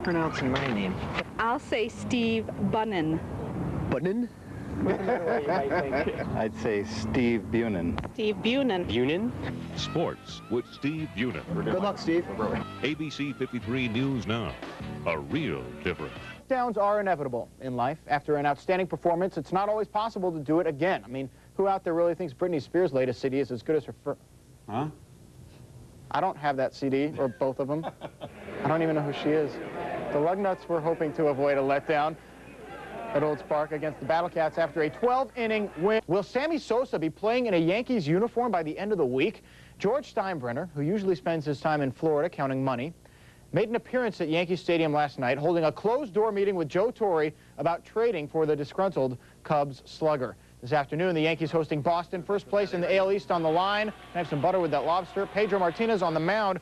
Pronouncing my name. I'll say Steve Bunin. Bunin? I'd say Steve Bunin. Steve Bunin. Bunin? Sports with Steve Bunin. Good luck, Steve. ABC 53 News Now. A real difference. Downs are inevitable in life. After an outstanding performance, it's not always possible to do it again. I mean, who out there really thinks Britney Spears' latest CD is as good as her first? Huh? I don't have that CD, or both of them. I don't even know who she is. The Lugnuts were hoping to avoid a letdown at Olds Park against the Battle Cats after a 12-inning win. Will Sammy Sosa be playing in a Yankees uniform by the end of the week? George Steinbrenner, who usually spends his time in Florida counting money, made an appearance at Yankee Stadium last night, holding a closed-door meeting with Joe Torre about trading for the disgruntled Cubs slugger. This afternoon, the Yankees hosting Boston, first place in the AL East on the line. Have some butter with that lobster. Pedro Martinez on the mound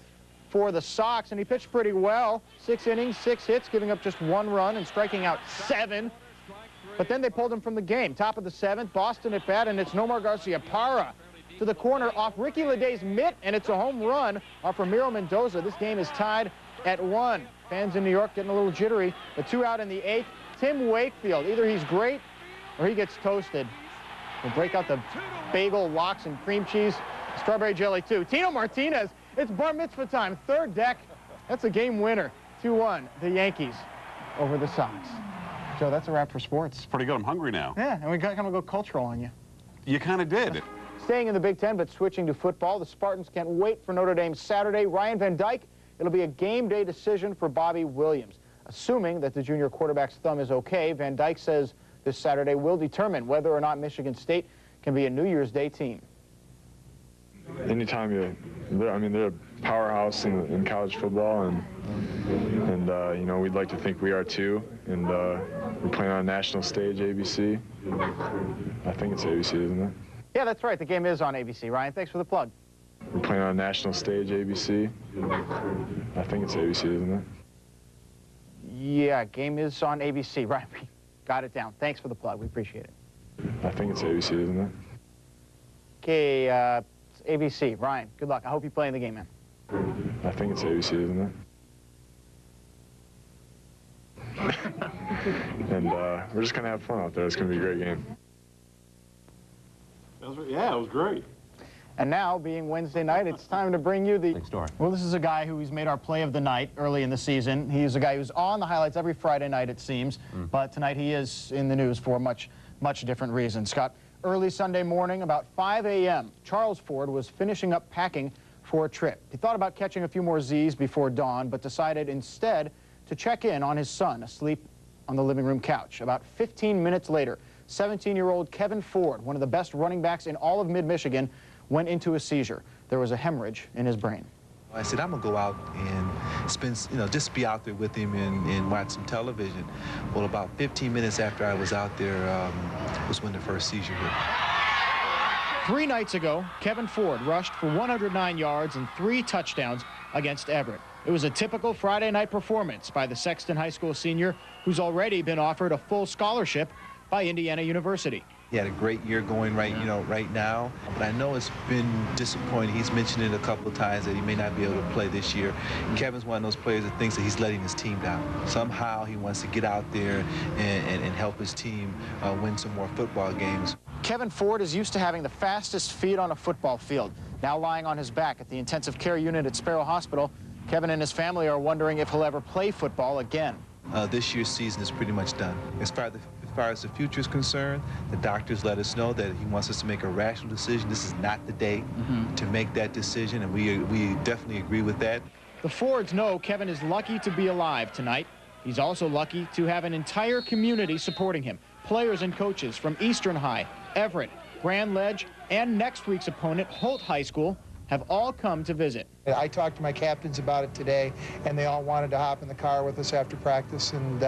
for the Sox, and he pitched pretty well. 6 innings, 6 hits, giving up just 1 run and striking out 7. But then they pulled him from the game. Top of the 7th, Boston at bat, and it's Nomar Garciaparra to the corner off Ricky Leday's mitt, and it's a home run off Ramiro Mendoza. This game is tied at 1. Fans in New York getting a little jittery. The 2 out in the 8th. Tim Wakefield, either he's great or he gets toasted. We'll break out the bagel, lox, and cream cheese. Strawberry jelly, too. Tino Martinez, it's bar mitzvah time. 3rd deck. That's a game winner. 2-1, the Yankees over the Sox. Joe, that's a wrap for sports. Pretty good. I'm hungry now. Yeah, and we got kind of go cultural on you. You kind of did. Staying in the Big Ten, but switching to football, the Spartans can't wait for Notre Dame Saturday. Ryan Van Dyke, it'll be a game day decision for Bobby Williams. Assuming that the junior quarterback's thumb is okay, Van Dyke says this Saturday will determine whether or not Michigan State can be a New Year's Day team. Anytime they're a powerhouse in college football, and you know, we'd like to think we are too. And we're playing on a national stage, ABC. I think it's ABC, isn't it? Yeah, that's right. The game is on ABC. Ryan, thanks for the plug. We're playing on a national stage, ABC. I think it's ABC, isn't it? Yeah, game is on ABC. Ryan, got it down. Thanks for the plug. We appreciate it. I think it's ABC, isn't it? Okay, it's ABC. Ryan, good luck. I hope you play in the game, man. I think it's ABC, isn't it? And we're just going to have fun out there. It's going to be a great game. Yeah, it was great. And now, being Wednesday night, it's time to bring you the... Big story. Well, this is a guy who's made our play of the night early in the season. He's a guy who's on the highlights every Friday night, it seems. But tonight he is in the news for much different reasons. Scott, early Sunday morning, about 5 a.m., Charles Ford was finishing up packing for a trip. He thought about catching a few more Z's before dawn, but decided instead to check in on his son asleep on the living room couch. About 15 minutes later, 17-year-old Kevin Ford, one of the best running backs in all of mid-Michigan, went into a seizure. There was a hemorrhage in his brain. I said, I'm going to go out and spend, just be out there with him and watch some television. Well, about 15 minutes after I was out there was when the first seizure hit. 3 nights ago, Kevin Ford rushed for 109 yards and 3 touchdowns against Everett. It was a typical Friday night performance by the Sexton High School senior, who's already been offered a full scholarship by Indiana University. He had a great year going right now, but I know it's been disappointing. He's mentioned it a couple of times that he may not be able to play this year. Kevin's one of those players that thinks that he's letting his team down. Somehow he wants to get out there and help his team win some more football games. Kevin Ford is used to having the fastest feet on a football field. Now lying on his back at the intensive care unit at Sparrow Hospital, Kevin and his family are wondering if he'll ever play football again. This year's season is pretty much done. As far as the future is concerned, the doctors let us know that he wants us to make a rational decision. This is not the day to make that decision, and we definitely agree with that. The Fords know Kevin is lucky to be alive tonight. He's also lucky to have an entire community supporting him. Players and coaches from Eastern High, Everett, Grand Ledge, and next week's opponent, Holt High School, have all come to visit. I talked to my captains about it today, and they all wanted to hop in the car with us after practice and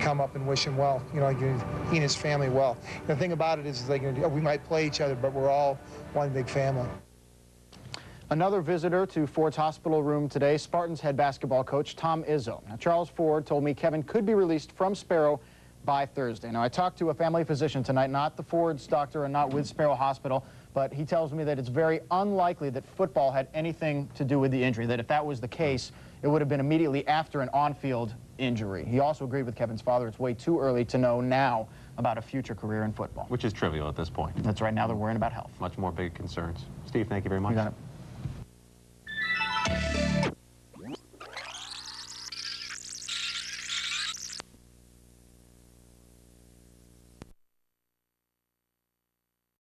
come up and wish him well. He and his family well. The thing about it is, we might play each other, but we're all one big family. Another visitor to Ford's hospital room today, Spartans head basketball coach Tom Izzo. Now, Charles Ford told me Kevin could be released from Sparrow by Thursday. Now, I talked to a family physician tonight, not the Ford's doctor and not with Sparrow Hospital, but he tells me that it's very unlikely that football had anything to do with the injury, that if that was the case, it would have been immediately after an on-field injury. He also agreed with Kevin's father it's way too early to know now about a future career in football. Which is trivial at this point. That's right. Now they're worrying about health. Much more big concerns. Steve, thank you very much. You got it.